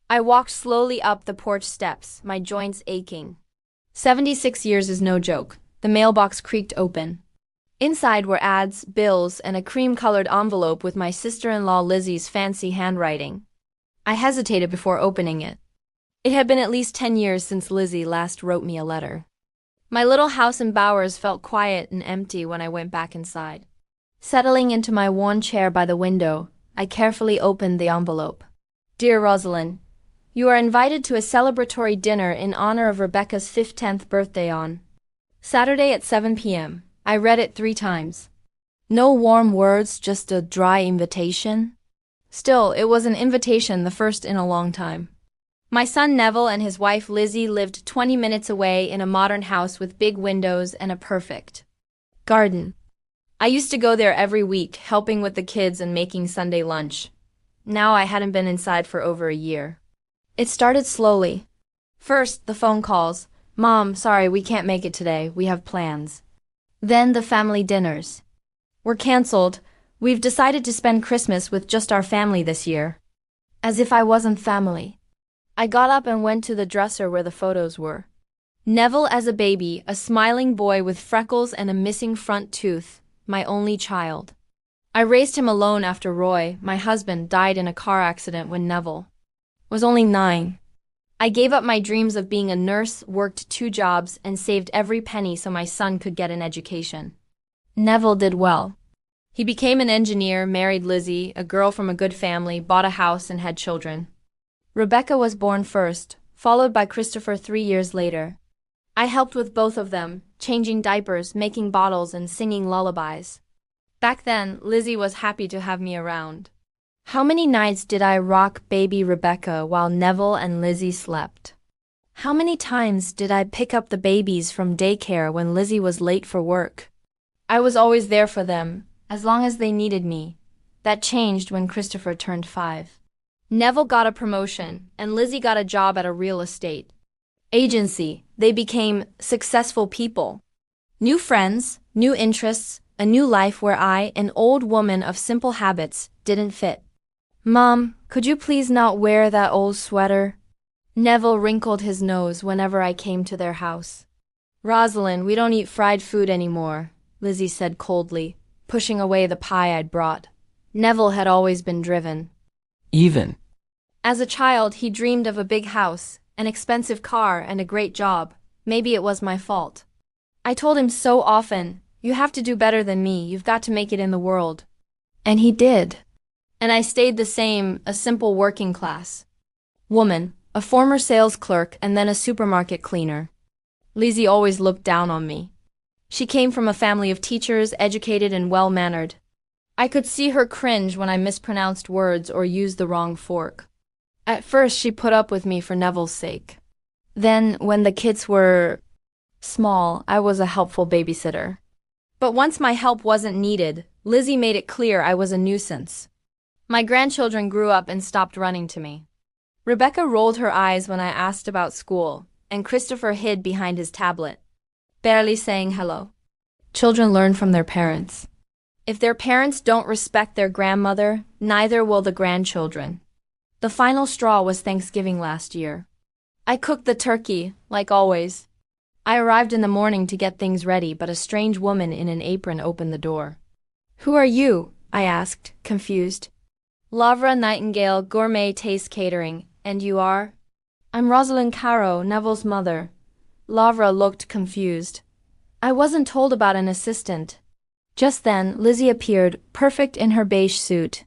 I walked slowly up the porch steps, my joints aching. 76 years is no joke. The mailbox creaked open. Inside were ads, bills, and a cream-colored envelope with my sister-in-law Lizzie's fancy handwriting. I hesitated before opening it. It had been at least 10 years since Lizzie last wrote me a letter. My little house in Bowers felt quiet and empty when I went back inside. Settling into my worn chair by the window, I carefully opened the envelope. Dear Rosalind, you are invited to a celebratory dinner in honor of Rebecca's 15th birthday on Saturday at 7 p.m. I read it 3 times. No warm words, just a dry invitation. Still, it was an invitation, the first in a long time. My son Neville and his wife Lizzie lived 20 minutes away in a modern house with big windows and a perfect garden. I used to go there every week, helping with the kids and making Sunday lunch. Now I hadn't been inside for over a year. It started slowly. First, the phone calls. Mom, sorry, we can't make it today. We have plans. Then the family dinners. We're canceled. We've decided to spend Christmas with just our family this year. As if I wasn't family. I got up and went to the dresser where the photos were. Neville as a baby, a smiling boy with freckles and a missing front tooth, my only child. I raised him alone after Roy, my husband, died in a car accident when Neville was only 9. I gave up my dreams of being a nurse, worked 2 jobs, and saved every penny so my son could get an education. Neville did well. He became an engineer, married Lizzie, a girl from a good family, bought a house and had children. Rebecca was born first, followed by Christopher 3 years later. I helped with both of them, changing diapers, making bottles, and singing lullabies. Back then, Lizzie was happy to have me around. How many nights did I rock baby Rebecca while Neville and Lizzie slept? How many times did I pick up the babies from daycare when Lizzie was late for work? I was always there for them, as long as they needed me. That changed when Christopher turned 5. Neville got a promotion, and Lizzie got a job at a real estate agency. They became successful people. New friends, new interests, a new life where I, an old woman of simple habits, didn't fit. Mom, could you please not wear that old sweater? Neville wrinkled his nose whenever I came to their house. Rosalind, we don't eat fried food anymore, Lizzie said coldly, pushing away the pie I'd brought. Neville had always been driven. As a child, he dreamed of a big house, an expensive car, and a great job. Maybe it was my fault. I told him so often, you have to do better than me, you've got to make it in the world. And he did. And I stayed the same, a simple working class woman, a former sales clerk and then a supermarket cleaner. Lizzie always looked down on me. She came from a family of teachers, educated and well-mannered. I could see her cringe when I mispronounced words or used the wrong fork. At first, she put up with me for Neville's sake. Then, when the kids were small, I was a helpful babysitter. But once my help wasn't needed, Lizzie made it clear I was a nuisance. My grandchildren grew up and stopped running to me. Rebecca rolled her eyes when I asked about school, and Christopher hid behind his tablet, barely saying hello. Children learn from their parents. If their parents don't respect their grandmother, neither will the grandchildren. The final straw was Thanksgiving last year. I cooked the turkey, like always. I arrived in the morning to get things ready, but a strange woman in an apron opened the door. Who are you? I asked, confused. Lavra Nightingale Gourmet Taste Catering, and you are? I'm Rosalind Caro, Neville's mother. Lavra looked confused. I wasn't told about an assistant. Just then, Lizzie appeared, perfect in her beige suit.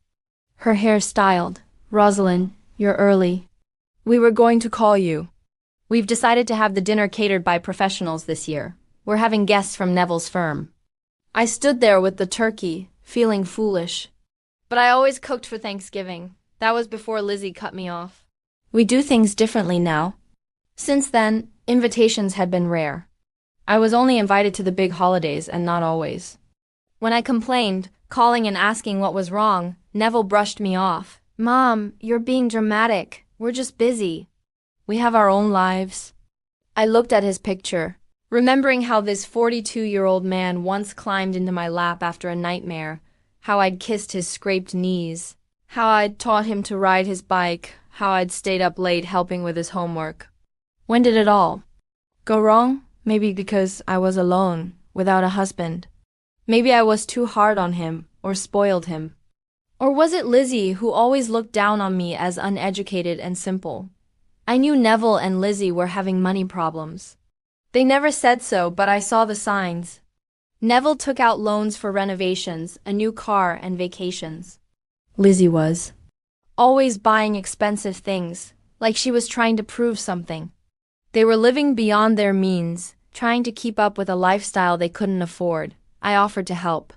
Her hair styled. Rosalind, you're early. We were going to call you. We've decided to have the dinner catered by professionals this year. We're having guests from Neville's firm. I stood there with the turkey, feeling foolish. But I always cooked for Thanksgiving. That was before Lizzie cut me off. We do things differently now. Since then, invitations had been rare. I was only invited to the big holidays and not always. When I complained, calling and asking what was wrong, Neville brushed me off. Mom, you're being dramatic. We're just busy. We have our own lives. I looked at his picture, remembering how this 42-year-old man once climbed into my lap after a nightmare, how I'd kissed his scraped knees, how I'd taught him to ride his bike, how I'd stayed up late helping with his homework. When did it all go wrong? Maybe because I was alone, without a husband. Maybe I was too hard on him, or spoiled him. Or was it Lizzie who always looked down on me as uneducated and simple? I knew Neville and Lizzie were having money problems. They never said so, but I saw the signs. Neville took out loans for renovations, a new car, and vacations. Lizzie was always buying expensive things, like she was trying to prove something. They were living beyond their means, trying to keep up with a lifestyle they couldn't afford. I offered to help.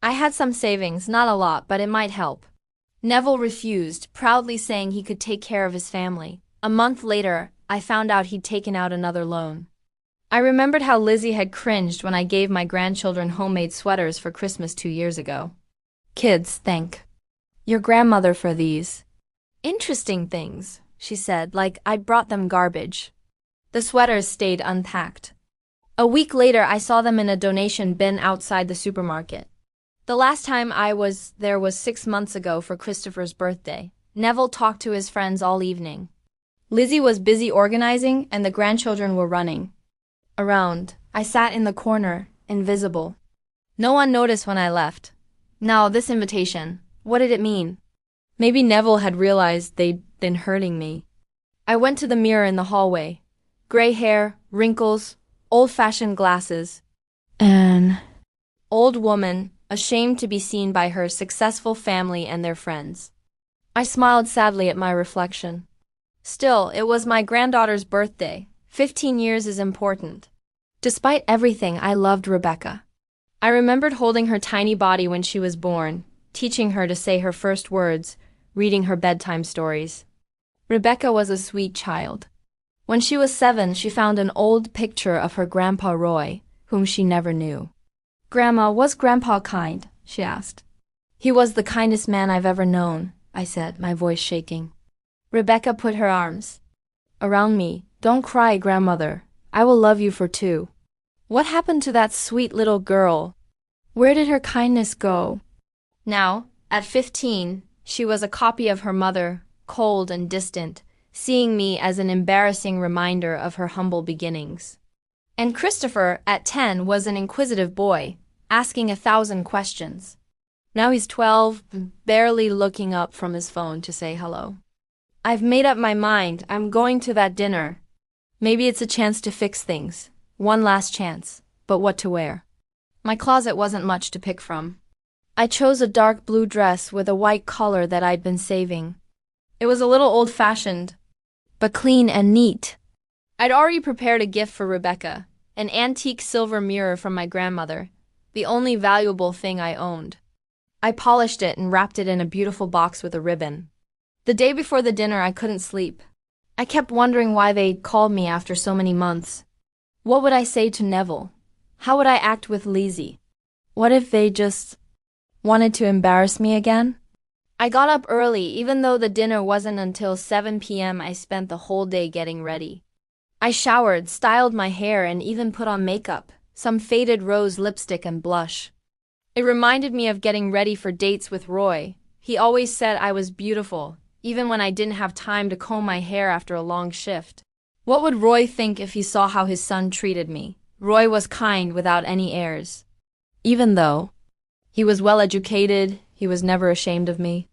I had some savings, not a lot, but it might help. Neville refused, proudly saying he could take care of his family. A month later, I found out he'd taken out another loan. I remembered how Lizzie had cringed when I gave my grandchildren homemade sweaters for Christmas 2 years ago. Kids, thank your grandmother for these interesting things, she said, like I'd brought them garbage. The sweaters stayed unpacked. A week later, I saw them in a donation bin outside the supermarket. The last time I was there was 6 months ago for Christopher's birthday. Neville talked to his friends all evening. Lizzie was busy organizing, and the grandchildren were running around. I sat in the corner, invisible. No one noticed when I left. Now, this invitation, what did it mean? Maybe Neville had realized they'd been hurting me. I went to the mirror in the hallway. Gray hair, wrinkles, old-fashioned glasses. An old woman, ashamed to be seen by her successful family and their friends. I smiled sadly at my reflection. Still, it was my granddaughter's birthday. 15 years is important. Despite everything, I loved Rebecca. I remembered holding her tiny body when she was born, teaching her to say her first words, reading her bedtime stories. Rebecca was a sweet child. When she was 7, she found an old picture of her Grandpa Roy, whom she never knew. "Grandma, was Grandpa kind?" she asked. "He was the kindest man I've ever known," I said, my voice shaking. Rebecca put her arms around me. "Don't cry, grandmother. I will love you for 2. What happened to that sweet little girl? Where did her kindness go?" Now, at 15, she was a copy of her mother, cold and distant, seeing me as an embarrassing reminder of her humble beginnings. And Christopher, at 10, was an inquisitive boy, asking 1,000 questions. Now he's 12, barely looking up from his phone to say hello. I've made up my mind. I'm going to that dinner. Maybe it's a chance to fix things. One last chance. But what to wear? My closet wasn't much to pick from. I chose a dark blue dress with a white collar that I'd been saving. It was a little old-fashioned, but clean and neat. I'd already prepared a gift for Rebecca, an antique silver mirror from my grandmother, the only valuable thing I owned. I polished it and wrapped it in a beautiful box with a ribbon. The day before the dinner, I couldn't sleep. I kept wondering why they'd called me after so many months. What would I say to Neville? How would I act with Lizzie? What if they just wanted to embarrass me again? I got up early. Even though the dinner wasn't until 7 p.m., I spent the whole day getting ready. I showered, styled my hair, and even put on makeup, some faded rose lipstick and blush. It reminded me of getting ready for dates with Roy. He always said I was beautiful, even when I didn't have time to comb my hair after a long shift. What would Roy think if he saw how his son treated me? Roy was kind without any airs. Even though he was well educated, he was never ashamed of me.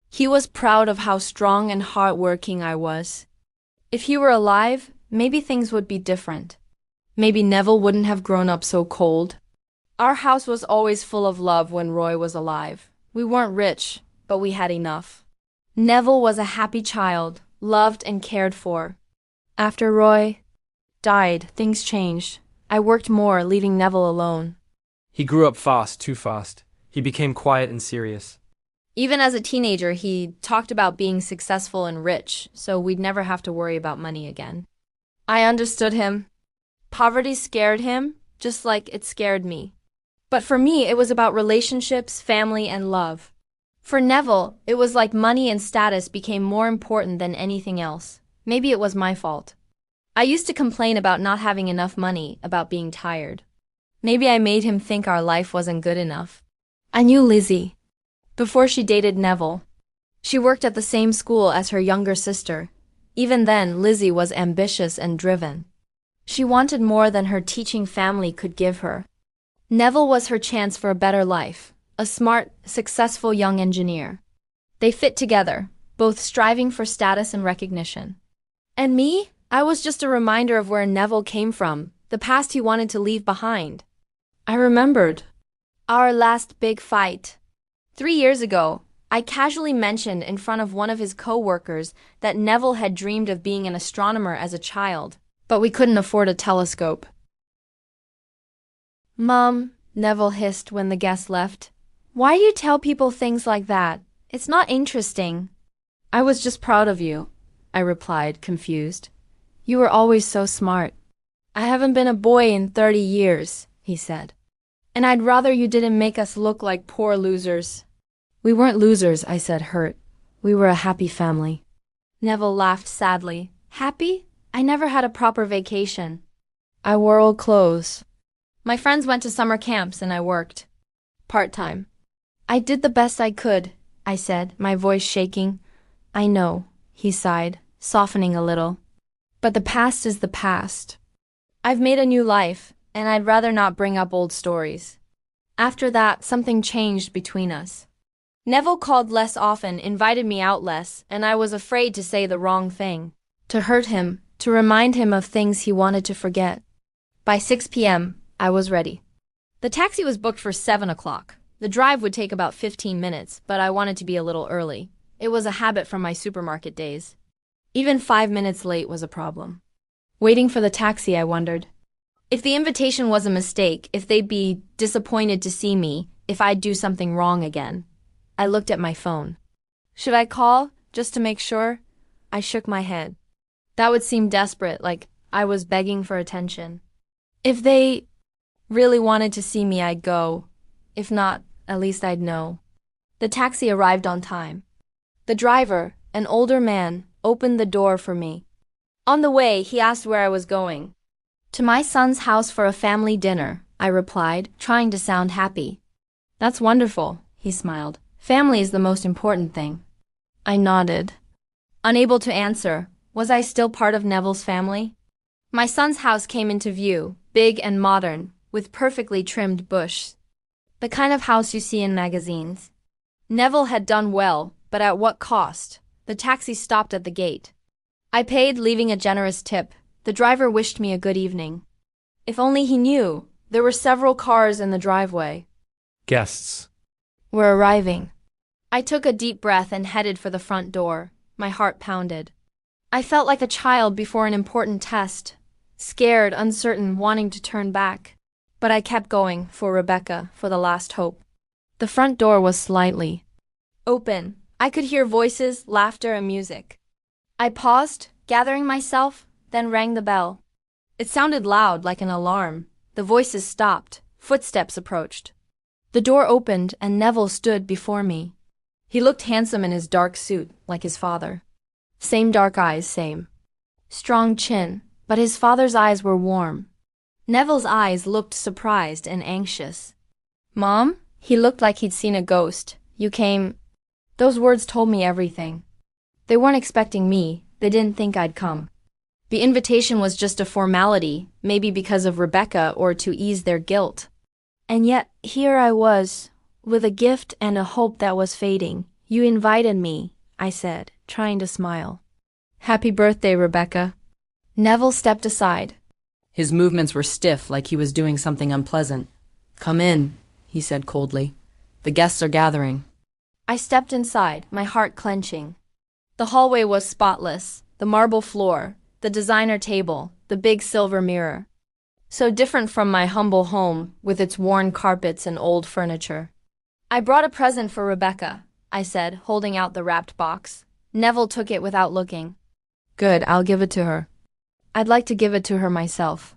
He was proud of how strong and hard-working I was. If he were alive, maybe things would be different. Maybe Neville wouldn't have grown up so cold. Our house was always full of love when Roy was alive. We weren't rich, but we had enough. Neville was a happy child, loved and cared for. After Roy died, things changed. I worked more, leaving Neville alone. He grew up fast, too fast. He became quiet and serious. Even as a teenager, he talked about being successful and rich, so we'd never have to worry about money again. I understood him. Poverty scared him, just like it scared me. But for me, it was about relationships, family, and love. For Neville, it was like money and status became more important than anything else. Maybe it was my fault. I used to complain about not having enough money, about being tired. Maybe I made him think our life wasn't good enough. I knew Lizzie before she dated Neville. She worked at the same school as her younger sister. Even then, Lizzie was ambitious and driven. She wanted more than her teaching family could give her. Neville was her chance for a better life, a smart, successful young engineer. They fit together, both striving for status and recognition. And me? I was just a reminder of where Neville came from, the past he wanted to leave behind. I remembered our last big fight. 3 years ago, I casually mentioned in front of one of his co-workers that Neville had dreamed of being an astronomer as a child, but we couldn't afford a telescope. Mom, Neville hissed when the guest left. Why do you tell people things like that? It's not interesting. I was just proud of you, I replied, confused. You were always so smart. I haven't been a boy in 30 years, he said. And I'd rather you didn't make us look like poor losers. We weren't losers, I said, hurt. We were a happy family. Neville laughed sadly. Happy? I never had a proper vacation. I wore old clothes. My friends went to summer camps and I worked. Part-time. I did the best I could, I said, my voice shaking. I know, he sighed, softening a little. But the past is the past. I've made a new life, and I'd rather not bring up old stories. After that, something changed between us. Neville called less often, invited me out less, and I was afraid to say the wrong thing, to hurt him, to remind him of things he wanted to forget. By 6 p.m., I was ready. The taxi was booked for 7 o'clock. The drive would take about 15 minutes, but I wanted to be a little early. It was a habit from my supermarket days. Even 5 minutes late was a problem. Waiting for the taxi, I wondered. If the invitation was a mistake, if they'd be disappointed to see me, if I'd do something wrong again. I looked at my phone. Should I call, just to make sure? I shook my head. That would seem desperate, like I was begging for attention. If they really wanted to see me, I'd go. If not, at least I'd know. The taxi arrived on time. The driver, an older man, opened the door for me. On the way, he asked where I was going. To my son's house for a family dinner, I replied, trying to sound happy. That's wonderful, he smiled. Family is the most important thing. I nodded. Unable to answer, was I still part of Neville's family? My son's house came into view, big and modern, with perfectly trimmed bush. The kind of house you see in magazines. Neville had done well, but at what cost? The taxi stopped at the gate. I paid, leaving a generous tip. The driver wished me a good evening. If only he knew, there were several cars in the driveway. Guests Were arriving. I took a deep breath and headed for the front door. My heart pounded. I felt like a child before an important test, scared, uncertain, wanting to turn back. But I kept going, for Rebecca, for the last hope. The front door was slightly open. I could hear voices, laughter, and music. I paused, gathering myself, then rang the bell. It sounded loud, like an alarm. The voices stopped. Footsteps approached. The door opened, and Neville stood before me. He looked handsome in his dark suit, like his father. Same dark eyes, same strong chin, but his father's eyes were warm. Neville's eyes looked surprised and anxious. Mom? He looked like he'd seen a ghost. You came. Those words told me everything. They weren't expecting me. They didn't think I'd come. The invitation was just a formality, maybe because of Rebecca or to ease their guilt. And yet, here I was, with a gift and a hope that was fading. You invited me, I said, trying to smile. Happy birthday, Rebecca. Neville stepped aside. His movements were stiff, like he was doing something unpleasant. Come in, he said coldly. The guests are gathering. I stepped inside, my heart clenching. The hallway was spotless, the marble floor, the designer table, the big silver mirror. So different from my humble home, with its worn carpets and old furniture. I brought a present for Rebecca, I said, holding out the wrapped box. Neville took it without looking. Good, I'll give it to her. I'd like to give it to her myself.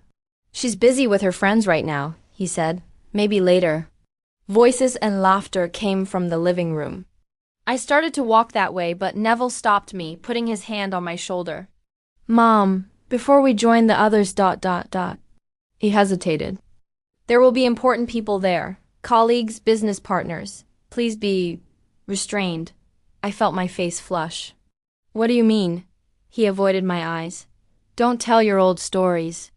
She's busy with her friends right now, he said. Maybe later. Voices and laughter came from the living room. I started to walk that way, but Neville stopped me, putting his hand on my shoulder. Mom, before we join the others. He hesitated. There will be important people there. Colleagues, business partners. Please be restrained. I felt my face flush. What do you mean? He avoided my eyes. Don't tell your old stories.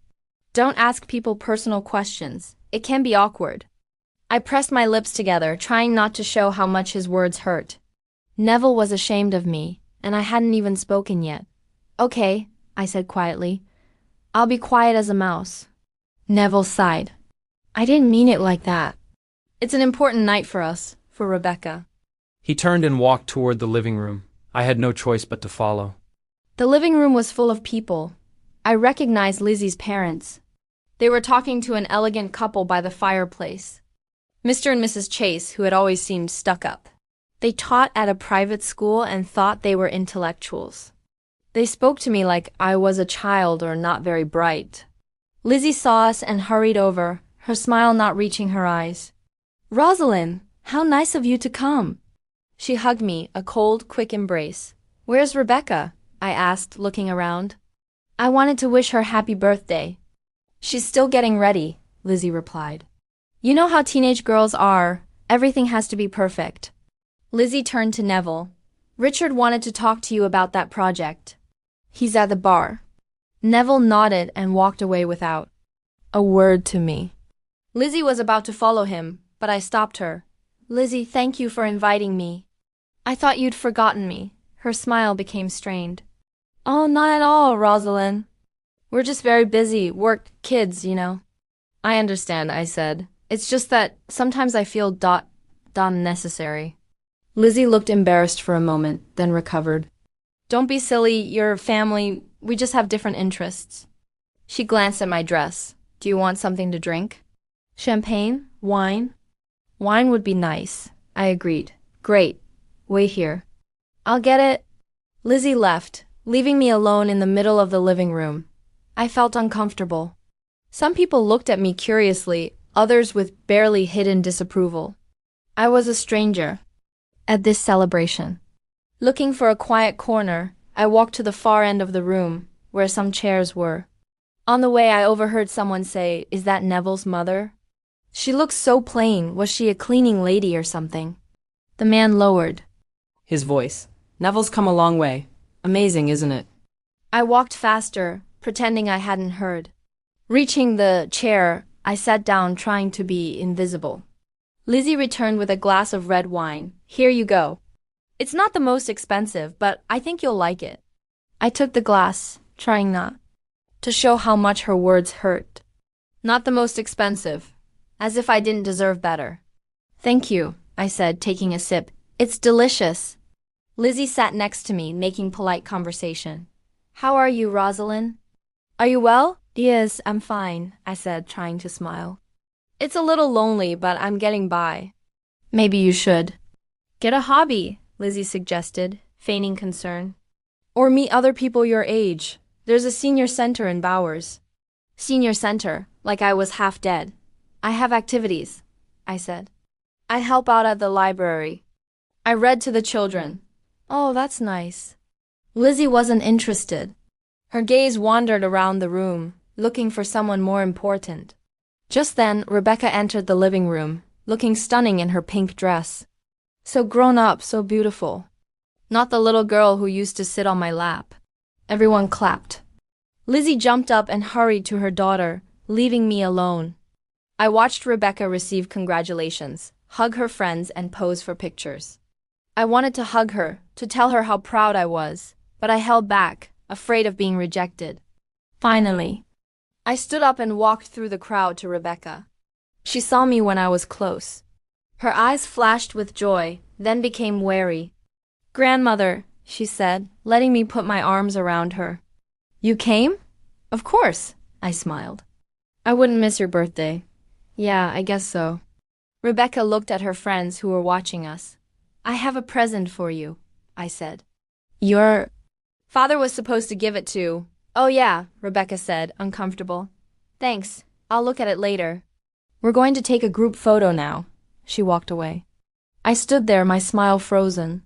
Don't ask people personal questions. It can be awkward. I pressed my lips together, trying not to show how much his words hurt. Neville was ashamed of me, and I hadn't even spoken yet. Okay, I said quietly. I'll be quiet as a mouse. Neville sighed. I didn't mean it like that. It's an important night for us, for Rebecca. He turned and walked toward the living room. I had no choice but to follow. The living room was full of people. I recognized Lizzie's parents. They were talking to an elegant couple by the fireplace. Mr. and Mrs. Chase, who had always seemed stuck up. They taught at a private school and thought they were intellectuals. They spoke to me like I was a child or not very bright. Lizzie saw us and hurried over, her smile not reaching her eyes. Rosalind, how nice of you to come. She hugged me, a cold, quick embrace. Where's Rebecca? I asked, looking around. I wanted to wish her happy birthday. She's still getting ready, Lizzie replied. You know how teenage girls are. Everything has to be perfect. Lizzie turned to Neville. Richard wanted to talk to you about that project. He's at the bar. Neville nodded and walked away without a word to me. Lizzie was about to follow him, but I stopped her. Lizzie, thank you for inviting me. I thought you'd forgotten me. Her smile became strained. Oh, not at all, Rosalind. We're just very busy, work, kids, you know. I understand, I said. It's just that sometimes I feel unnecessary. Lizzie looked embarrassed for a moment, then recovered. Don't be silly, you're family, we just have different interests. She glanced at my dress. Do you want something to drink? Champagne? Wine? Wine would be nice, I agreed. Great. Wait here. I'll get it. Lizzie left, leaving me alone in the middle of the living room. I felt uncomfortable. Some people looked at me curiously, others with barely hidden disapproval. I was a stranger at this celebration. Looking for a quiet corner, I walked to the far end of the room, where some chairs were. On the way, I overheard someone say, "Is that Neville's mother?" She looked so plain. Was she a cleaning lady or something? The man lowered His voice. Neville's come a long way. Amazing, isn't it? I walked faster, pretending I hadn't heard. Reaching the chair, I sat down, trying to be invisible. Lizzie returned with a glass of red wine. Here you go. It's not the most expensive, but I think you'll like it. I took the glass, trying not to show how much her words hurt. Not the most expensive, as if I didn't deserve better. Thank you, I said, taking a sip. It's delicious. Lizzie sat next to me, making polite conversation. How are you, Rosalind? Are you well? Yes, I'm fine, I said, trying to smile. It's a little lonely, but I'm getting by. Maybe you should get a hobby, Lizzie suggested, feigning concern. Or meet other people your age. There's a senior center in Bowers. Senior center, like I was half dead. I have activities, I said. I help out at the library. I read to the children. Oh, that's nice. Lizzie wasn't interested. Her gaze wandered around the room, looking for someone more important. Just then, Rebecca entered the living room, looking stunning in her pink dress. So grown up, so beautiful. Not the little girl who used to sit on my lap. Everyone clapped. Lizzie jumped up and hurried to her daughter, leaving me alone. I watched Rebecca receive congratulations, hug her friends, and pose for pictures. I wanted to hug her, to tell her how proud I was, but I held back, afraid of being rejected. Finally, I stood up and walked through the crowd to Rebecca. She saw me when I was close. Her eyes flashed with joy, then became wary. Grandmother, she said, letting me put my arms around her. You came? Of course, I smiled. I wouldn't miss your birthday. Yeah, I guess so. Rebecca looked at her friends who were watching us. I have a present for you, I said. Your father was supposed to give it to. Oh yeah, Rebecca said, uncomfortable. Thanks, I'll look at it later. We're going to take a group photo now. She walked away. I stood there, my smile frozen.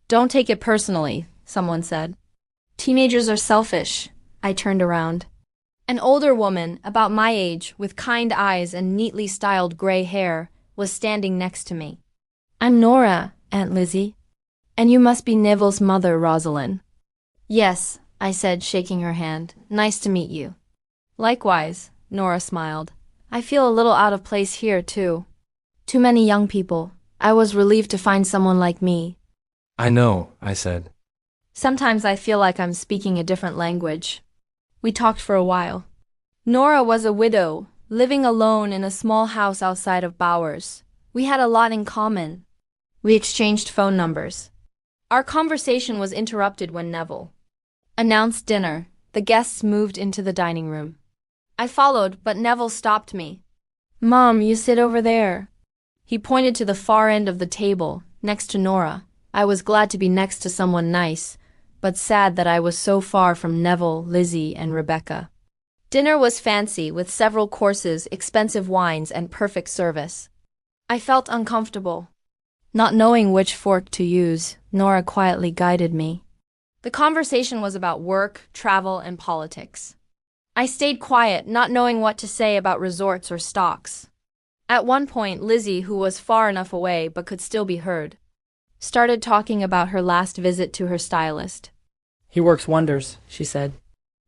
Don't take it personally, someone said. Teenagers are selfish. I turned around. An older woman, about my age, with kind eyes and neatly styled gray hair, was standing next to me. I'm Nora, Aunt Lizzie. And you must be Neville's mother, Rosalind. Yes, I said, shaking her hand. Nice to meet you. Likewise, Nora smiled. I feel a little out of place here, too. Too many young people. I was relieved to find someone like me. I know, I said. Sometimes I feel like I'm speaking a different language. We talked for a while. Nora was a widow, living alone in a small house outside of Bowers. We had a lot in common. We exchanged phone numbers. Our conversation was interrupted when Neville announced dinner. The guests moved into the dining room. I followed, but Neville stopped me. Mom, you sit over there. He pointed to the far end of the table, next to Nora. I was glad to be next to someone nice, but sad that I was so far from Neville, Lizzie, and Rebecca. Dinner was fancy, with several courses, expensive wines, and perfect service. I felt uncomfortable. Not knowing which fork to use, Nora quietly guided me. The conversation was about work, travel, and politics. I stayed quiet, not knowing what to say about resorts or stocks. At one point, Lizzie, who was far enough away but could still be heard, started talking about her last visit to her stylist. He works wonders, she said.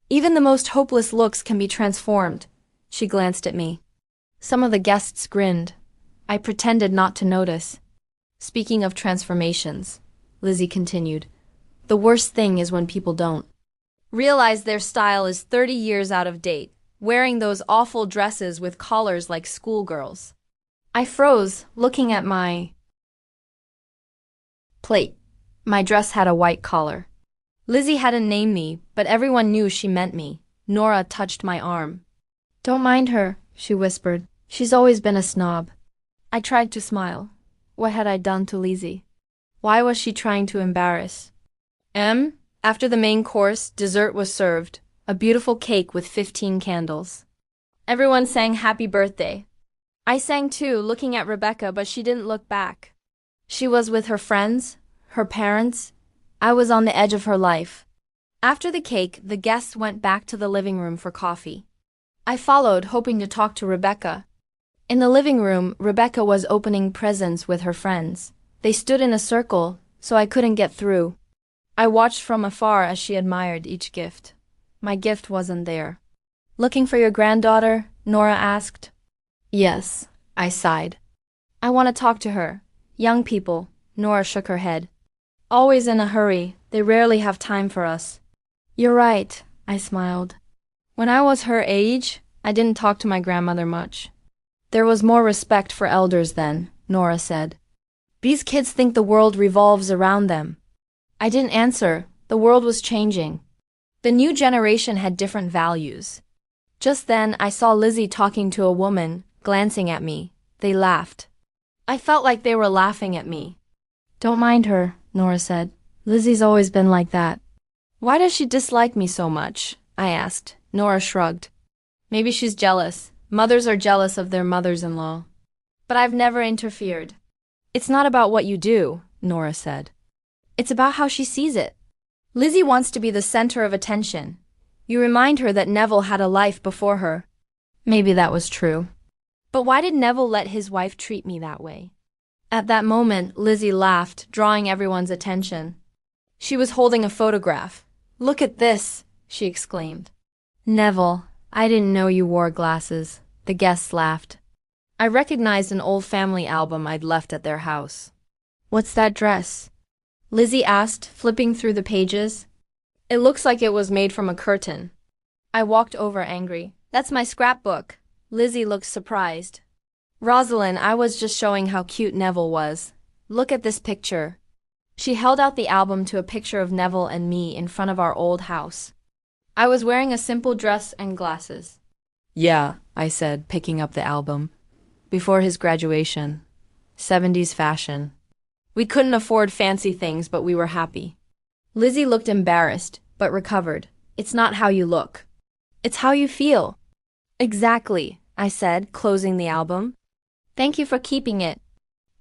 Even the most hopeless looks can be transformed. She glanced at me. Some of the guests grinned. I pretended not to notice. Speaking of transformations, Lizzie continued, the worst thing is when people don't realize their style is 30 years out of date, wearing those awful dresses with collars like schoolgirls. I froze, looking at my plate. My dress had a white collar. Lizzie hadn't named me, but everyone knew she meant me. Nora touched my arm. Don't mind her, she whispered. She's always been a snob. I tried to smile. What had I done to Lizzie? Why was she trying to embarrass? After the main course, dessert was served. A beautiful cake with 15 candles. Everyone sang happy birthday. I sang too, looking at Rebecca, but she didn't look back. She was with her friends, her parents. I was on the edge of her life. After the cake, the guests went back to the living room for coffee. I followed, hoping to talk to Rebecca. In the living room, Rebecca was opening presents with her friends. They stood in a circle, so I couldn't get through. I watched from afar as she admired each gift. My gift wasn't there. Looking for your granddaughter? Nora asked. Yes, I sighed. I want to talk to her. Young people. Nora shook her head. Always in a hurry. They rarely have time for us. You're right, I smiled. When I was her age, I didn't talk to my grandmother much. There was more respect for elders then, Nora said. These kids think the world revolves around them. I didn't answer. The world was changing. The new generation had different values. Just then, I saw Lizzie talking to a woman, glancing at me. They laughed. I felt like they were laughing at me. Don't mind her, Nora said. Lizzie's always been like that. Why does she dislike me so much? I asked. Nora shrugged. Maybe she's jealous. Mothers are jealous of their mothers-in-law. But I've never interfered. It's not about what you do, Nora said. It's about how she sees it. Lizzie wants to be the center of attention. You remind her that Neville had a life before her. Maybe that was true. But why did Neville let his wife treat me that way? At that moment, Lizzie laughed, drawing everyone's attention. She was holding a photograph. Look at this, she exclaimed. Neville, I didn't know you wore glasses. The guests laughed. I recognized an old family album I'd left at their house. What's that dress? Lizzie asked, flipping through the pages. It looks like it was made from a curtain. I walked over angry. That's my scrapbook. Lizzie looked surprised. Rosalind, I was just showing how cute Neville was. Look at this picture. She held out the album to a picture of Neville and me in front of our old house. I was wearing a simple dress and glasses. Yeah, I said, picking up the album. Before his graduation. 70s fashion. We couldn't afford fancy things, but we were happy. Lizzie looked embarrassed, but recovered. It's not how you look. It's how you feel. Exactly, I said, closing the album. Thank you for keeping it.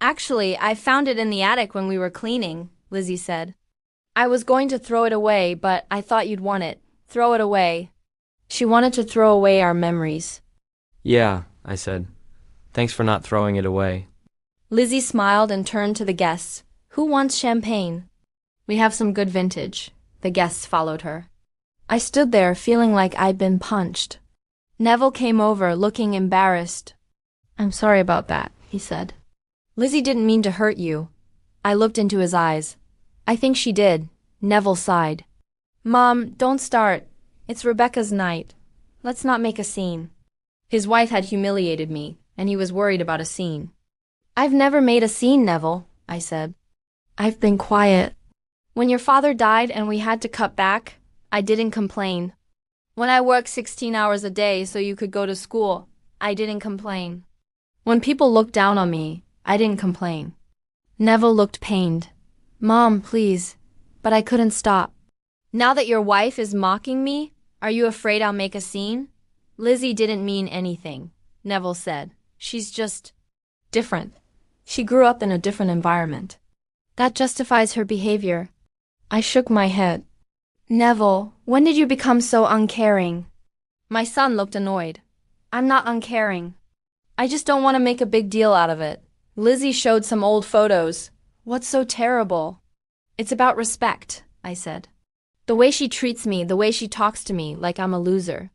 Actually, I found it in the attic when we were cleaning, Lizzie said. I was going to throw it away, but I thought you'd want it. Throw it away. She wanted to throw away our memories. Yeah, I said. Thanks for not throwing it away. Lizzie smiled and turned to the guests. Who wants champagne? We have some good vintage. The guests followed her. I stood there feeling like I'd been punched. Neville came over, looking embarrassed. I'm sorry about that, he said. Lizzie didn't mean to hurt you. I looked into his eyes. I think she did. Neville sighed. Mom, don't start. It's Rebecca's night. Let's not make a scene. His wife had humiliated me, and he was worried about a scene. I've never made a scene, Neville, I said. I've been quiet. When your father died and we had to cut back, I didn't complain. When I worked 16 hours a day so you could go to school, I didn't complain. When people looked down on me, I didn't complain. Neville looked pained. Mom, please. But I couldn't stop. Now that your wife is mocking me, are you afraid I'll make a scene? Lizzie didn't mean anything, Neville said. She's just different. She grew up in a different environment. That justifies her behavior. I shook my head. Neville, when did you become so uncaring? My son looked annoyed. I'm not uncaring. I just don't want to make a big deal out of it. Lizzie showed some old photos. What's so terrible? It's about respect, I said. The way she treats me, the way she talks to me, like I'm a loser.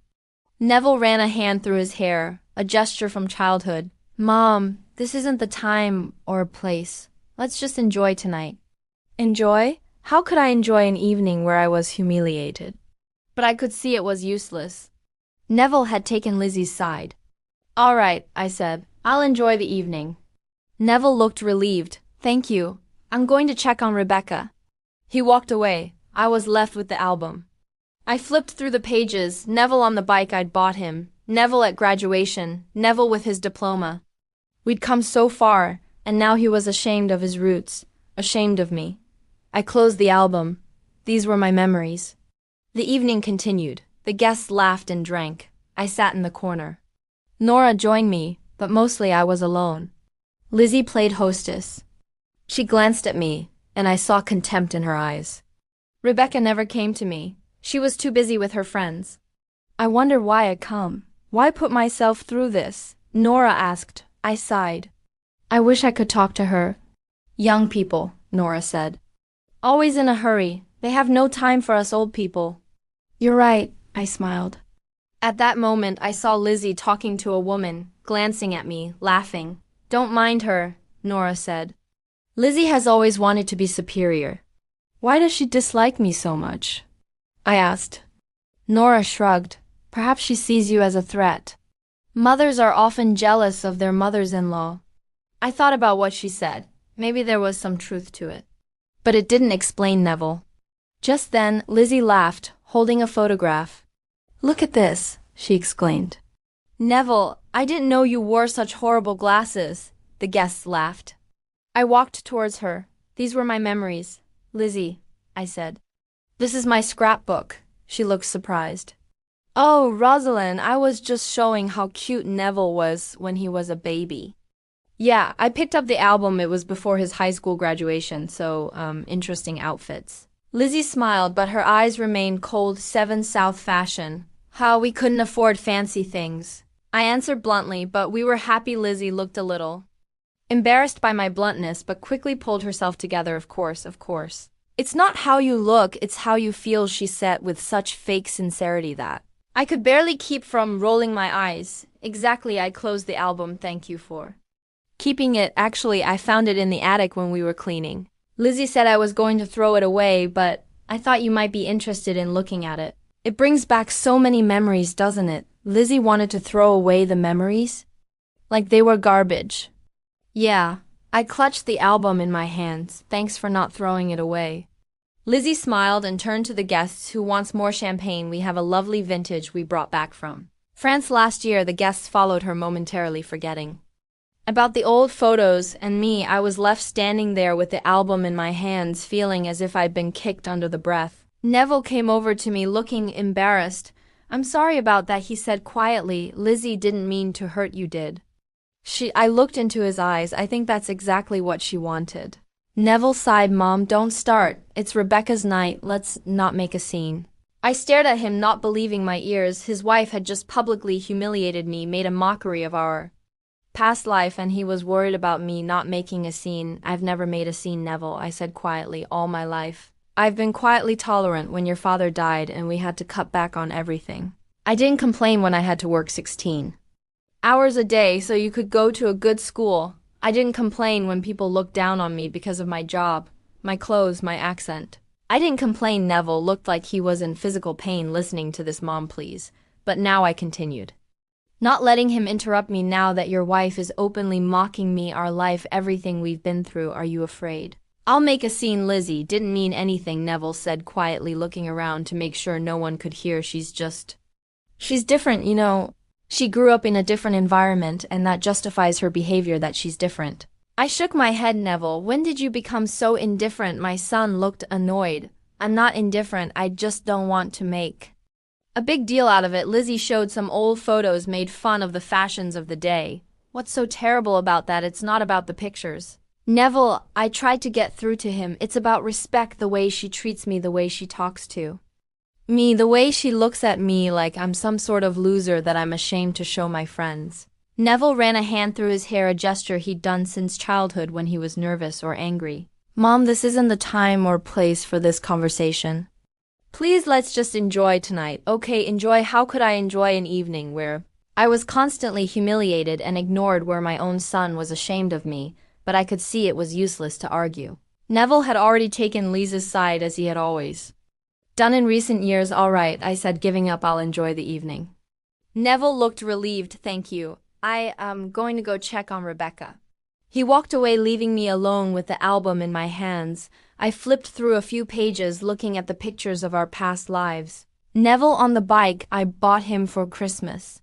Neville ran a hand through his hair, a gesture from childhood. Mom, this isn't the time or place. Let's just enjoy tonight. Enjoy? How could I enjoy an evening where I was humiliated? But I could see it was useless. Neville had taken Lizzie's side. All right, I said. I'll enjoy the evening. Neville looked relieved. Thank you. I'm going to check on Rebecca. He walked away. I was left with the album. I flipped through the pages. Neville on the bike I'd bought him. Neville at graduation. Neville with his diploma. We'd come so far, and now he was ashamed of his roots, ashamed of me. I closed the album. These were my memories. The evening continued. The guests laughed and drank. I sat in the corner. Nora joined me, but mostly I was alone. Lizzie played hostess. She glanced at me, and I saw contempt in her eyes. Rebecca never came to me. She was too busy with her friends. I wonder why I'd come. Why put myself through this? Nora asked. I sighed. I wish I could talk to her. Young people, Nora said. Always in a hurry. They have no time for us old people. You're right, I smiled. At that moment, I saw Lizzie talking to a woman, glancing at me, laughing. Don't mind her, Nora said. Lizzie has always wanted to be superior. Why does she dislike me so much? I asked. Nora shrugged. Perhaps she sees you as a threat. Mothers are often jealous of their mothers-in-law. I thought about what she said. Maybe there was some truth to it. But it didn't explain Neville. Just then, Lizzie laughed, holding a photograph. Look at this, she exclaimed. Neville, I didn't know you wore such horrible glasses. The guests laughed. I walked towards her. These were my memories. Lizzie, I said. This is my scrapbook. She looked surprised. Oh, Rosalind, I was just showing how cute Neville was when he was a baby. Yeah, I picked up the album. It was before his high school graduation, so, interesting outfits. Lizzie smiled, but her eyes remained cold. 7 South fashion. How we couldn't afford fancy things. I answered bluntly, but we were happy. Lizzie looked a little embarrassed by my bluntness, but quickly pulled herself together. Of course. It's not how you look, it's how you feel, she said with such fake sincerity that I could barely keep from rolling my eyes. Exactly, I closed the album. Thank you for keeping it. Actually, I found it in the attic when we were cleaning. Lizzie said I was going to throw it away, but I thought you might be interested in looking at it. It brings back so many memories, doesn't it? Lizzie wanted to throw away the memories? Like they were garbage. Yeah, I clutched the album in my hands. Thanks for not throwing it away. Lizzie smiled and turned to the guests. Who wants more champagne? We have a lovely vintage we brought back from France last year. The guests followed her, momentarily forgetting about the old photos and me. I was left standing there with the album in my hands, feeling as if I'd been kicked under the breath. Neville came over to me looking embarrassed. I'm sorry about that, he said quietly. Lizzie didn't mean to hurt you, did I looked into his eyes. I think that's exactly what she wanted. Neville sighed. Mom, don't start. It's Rebecca's night. Let's not make a scene. I stared at him, not believing my ears. His wife had just publicly humiliated me, made a mockery of our past life, and he was worried about me not making a scene. I've never made a scene, Neville, I said quietly, all my life. I've been quietly tolerant when your father died and we had to cut back on everything. I didn't complain when I had to work 16 hours a day so you could go to a good school. I didn't complain when people looked down on me because of my job, my clothes, my accent. I didn't complain Neville looked like he was in physical pain listening to this mom please, but now I continued. Not letting him interrupt me now that your wife is openly mocking me, our life, everything we've been through, are you afraid? I'll make a scene. Lizzie didn't mean anything, Neville said quietly, looking around to make sure no one could hear. She's different, you know. She grew up in a different environment and that justifies her behavior, that she's different. I shook my head. Neville, when did you become so indifferent? My son looked annoyed. I'm not indifferent, I just don't want to make a big deal out of it. Lizzie showed some old photos, made fun of the fashions of the day. What's so terrible about that? It's not about the pictures. Neville, I tried to get through to him. It's about respect, the way she treats me, the way she talks to me, the way she looks at me like I'm some sort of loser that I'm ashamed to show my friends. Neville ran a hand through his hair, a gesture he'd done since childhood when he was nervous or angry. Mom, this isn't the time or place for this conversation. Please, let's just enjoy tonight. Okay, enjoy? How could I enjoy an evening where I was constantly humiliated and ignored, where my own son was ashamed of me, but I could see it was useless to argue. Neville had already taken Lisa's side, as he had always done in recent years. All right, I said, giving up. I'll enjoy the evening. Neville looked relieved. Thank you. I am going to go check on Rebecca. He walked away, leaving me alone with the album in my hands. I flipped through a few pages, looking at the pictures of our past lives. Neville on the bike I bought him for Christmas.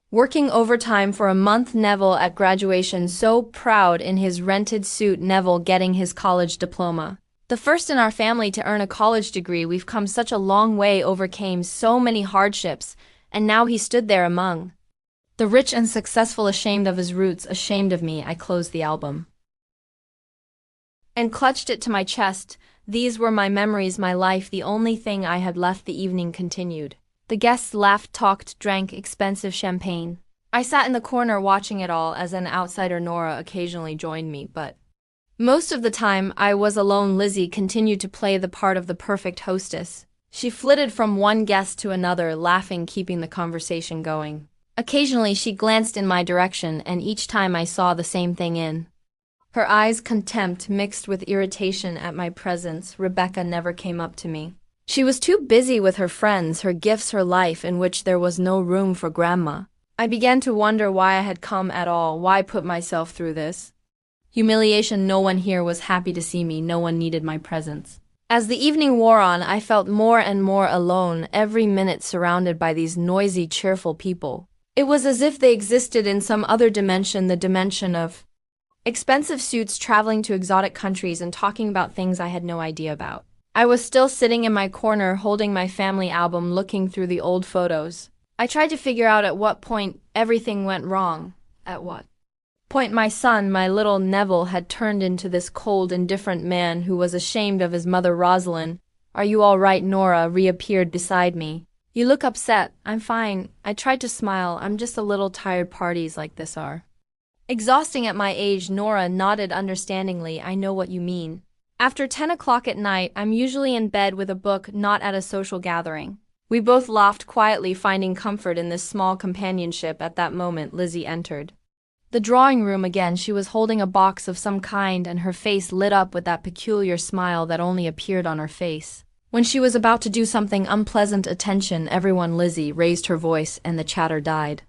Working overtime for a month. Neville at graduation, so proud in his rented suit. Neville getting his college diploma. The first in our family to earn a college degree. We've come such a long way, overcame so many hardships, and now he stood there among the rich and successful, ashamed of his roots, ashamed of me. I closed the album and clutched it to my chest. These were my memories, my life, the only thing I had left. The evening continued. The guests laughed, talked, drank expensive champagne. I sat in the corner watching it all. As an outsider, Nora occasionally joined me, but most of the time I was alone. Lizzie continued to play the part of the perfect hostess. She flitted from one guest to another, laughing, keeping the conversation going. Occasionally she glanced in my direction, and each time I saw the same thing in her eyes, contempt mixed with irritation at my presence. Rebecca never came up to me. She was too busy with her friends, her gifts, her life in which there was no room for Grandma. I began to wonder why I had come at all, why put myself through this humiliation. No one here was happy to see me, no one needed my presence. As the evening wore on, I felt more and more alone, every minute surrounded by these noisy, cheerful people. It was as if they existed in some other dimension, the dimension of expensive suits, traveling to exotic countries, and talking about things I had no idea about. I was still sitting in my corner, holding my family album, looking through the old photos. I tried to figure out at what point everything went wrong. At what point my son, my little Neville, had turned into this cold, indifferent man who was ashamed of his mother. Rosalind, are you all right? Nora reappeared beside me. You look upset. I'm fine. I tried to smile. I'm just a little tired. Parties like this are exhausting at my age. Nora nodded understandingly. I know what you mean. After 10 o'clock at night, I'm usually in bed with a book, not at a social gathering. We both laughed quietly, finding comfort in this small companionship. At that moment, Lizzie entered the drawing room again. She was holding a box of some kind, and her face lit up with that peculiar smile that only appeared on her face when she was about to do something unpleasant. Attention, everyone. Lizzie raised her voice, and the chatter died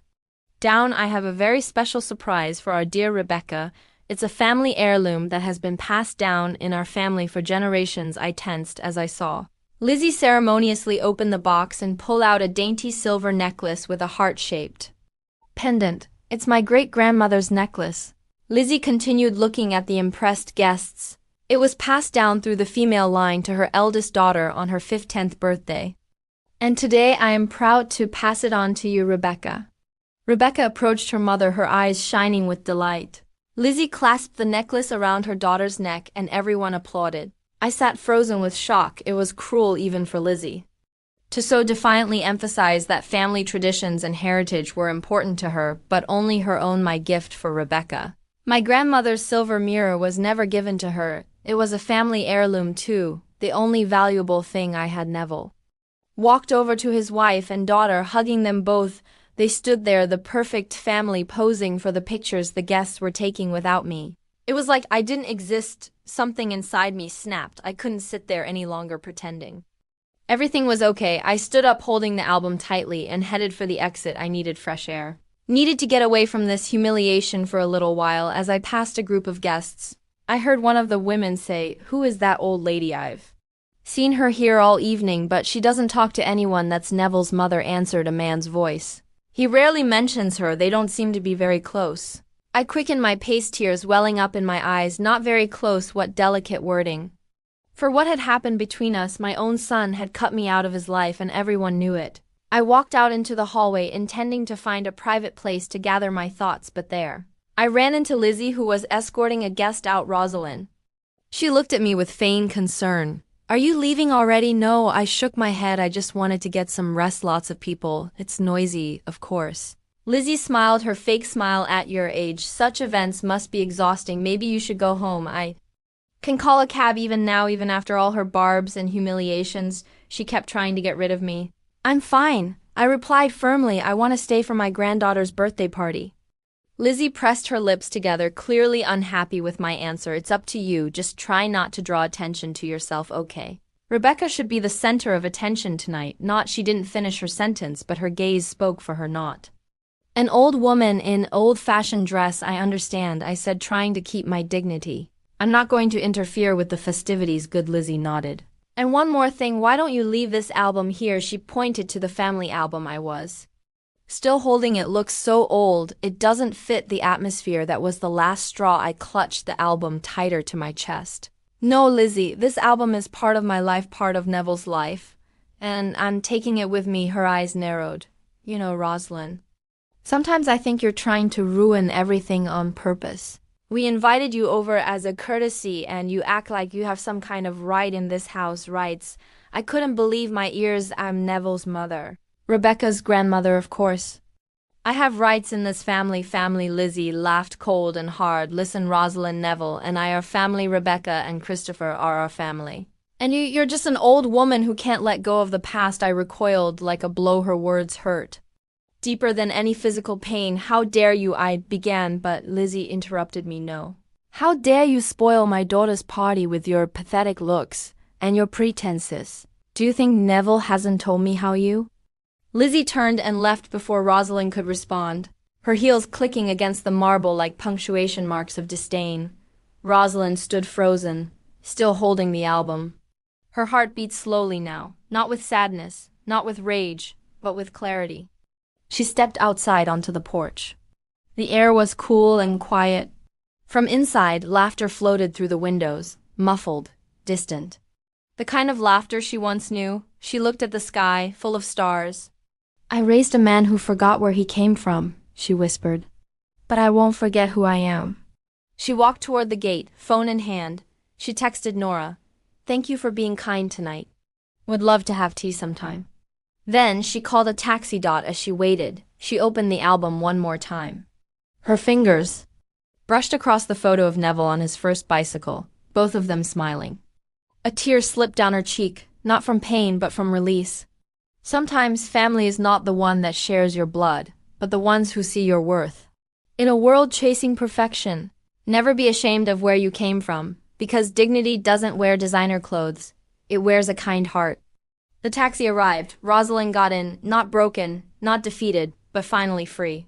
down. I have a very special surprise for our dear Rebecca. It's a family heirloom that has been passed down in our family for generations. I tensed as I saw Lizzie ceremoniously open the box and pull out a dainty silver necklace with a heart-shaped pendant. It's my great-grandmother's necklace. Lizzie continued, looking at the impressed guests. It was passed down through the female line to her eldest daughter on her 15th birthday. And today I am proud to pass it on to you, Rebecca. Rebecca approached her mother, her eyes shining with delight. Lizzie clasped the necklace around her daughter's neck, and everyone applauded. I sat frozen with shock. It was cruel even for Lizzie to so defiantly emphasize that family traditions and heritage were important to her, but only her own. My gift for My grandmother's silver mirror was never given to her. It was a family heirloom too. the only valuable thing I had. Neville walked over to his wife and daughter, hugging them both. They stood there, the perfect family, posing for the pictures the guests were taking without me. It was like I didn't exist. Something inside me snapped. I couldn't sit there any longer pretending everything was okay. I stood up, holding the album tightly, and headed for the exit. I needed fresh air. Needed to get away from this humiliation for a little while. As I passed a group of guests, I heard one of the women say, "Who is that old lady? I've seen her here all evening, but she doesn't talk to anyone." "That's Neville's mother," answered a man's voice. "He rarely mentions her. They don't seem to be very close." I quickened my pace, tears welling up in my eyes. Not very close, what delicate wording. For what had happened between us, my own son had cut me out of his life, and everyone knew it. I walked out into the hallway, intending to find a private place to gather my thoughts, but there I ran into Lizzie, who was escorting a guest out, Rosalind. She looked at me with feigned concern. "Are you leaving already?" "No," I shook my head. "I just wanted to get some rest. Lots of people. It's noisy, of course." Lizzie smiled, her fake smile. "At your age, such events must be exhausting. Maybe you should go home. I can call a cab even now." Even after all her barbs and humiliations, she kept trying to get rid of me. "I'm fine," I replied firmly. "I want to stay for my granddaughter's birthday party." Lizzie pressed her lips together, clearly unhappy with my answer. "It's up to you. Just try not to draw attention to yourself, okay? Rebecca should be the center of attention tonight, not..." She didn't finish her sentence, but her gaze spoke for her. "Not an old woman in old-fashioned dress, I understand," I said, trying to keep my dignity. "I'm not going to interfere with the festivities." "Good." Lizzie nodded. "And one more thing, why don't you leave this album here?" She pointed to the family album I was still holding. "It looks so old. It doesn't fit the atmosphere." That was the last straw. I clutched the album tighter to my chest. "No, Lizzie, this album is part of my life, part of Neville's life. And I'm taking it with me." Her eyes narrowed. "You know, Rosalind, sometimes I think you're trying to ruin everything on purpose. We invited you over as a courtesy, and you act like you have some kind of right in this house." "Rights?" I couldn't believe my ears. "I'm Neville's mother. Rebecca's grandmother, of course. I have rights in this family." Lizzie laughed cold and hard. "Listen, Rosalind, Neville and I are family. Rebecca and Christopher are our family. And you're just an old woman who can't let go of the past." I recoiled like a blow. Her words hurt deeper than any physical pain. "How dare you..." I began, but Lizzie interrupted me. "No. How dare you spoil my daughter's party with your pathetic looks and your pretenses? Do you think Neville hasn't told me how you..." Lizzie turned and left before Rosalind could respond, her heels clicking against the marble like punctuation marks of disdain. Rosalind stood frozen, still holding the album. Her heart beat slowly now, not with sadness, not with rage, but with clarity. She stepped outside onto the porch. The air was cool and quiet. From inside, laughter floated through the windows, muffled, distant. The kind of laughter she once knew. She looked at the sky, full of stars. "I raised a man who forgot where he came from," she whispered. "But I won't forget who I am." She walked toward the gate, phone in hand. She texted Nora, "Thank you for being kind tonight. Would love to have tea sometime." Then she called a taxi. As she waited, she opened the album one more time. Her fingers brushed across the photo of Neville on his first bicycle, both of them smiling. A tear slipped down her cheek, not from pain but from release. Sometimes family is not the one that shares your blood, but the ones who see your worth. In a world chasing perfection, never be ashamed of where you came from, because dignity doesn't wear designer clothes. It wears a kind heart. The taxi arrived. Rosalind got in, not broken, not defeated, but finally free.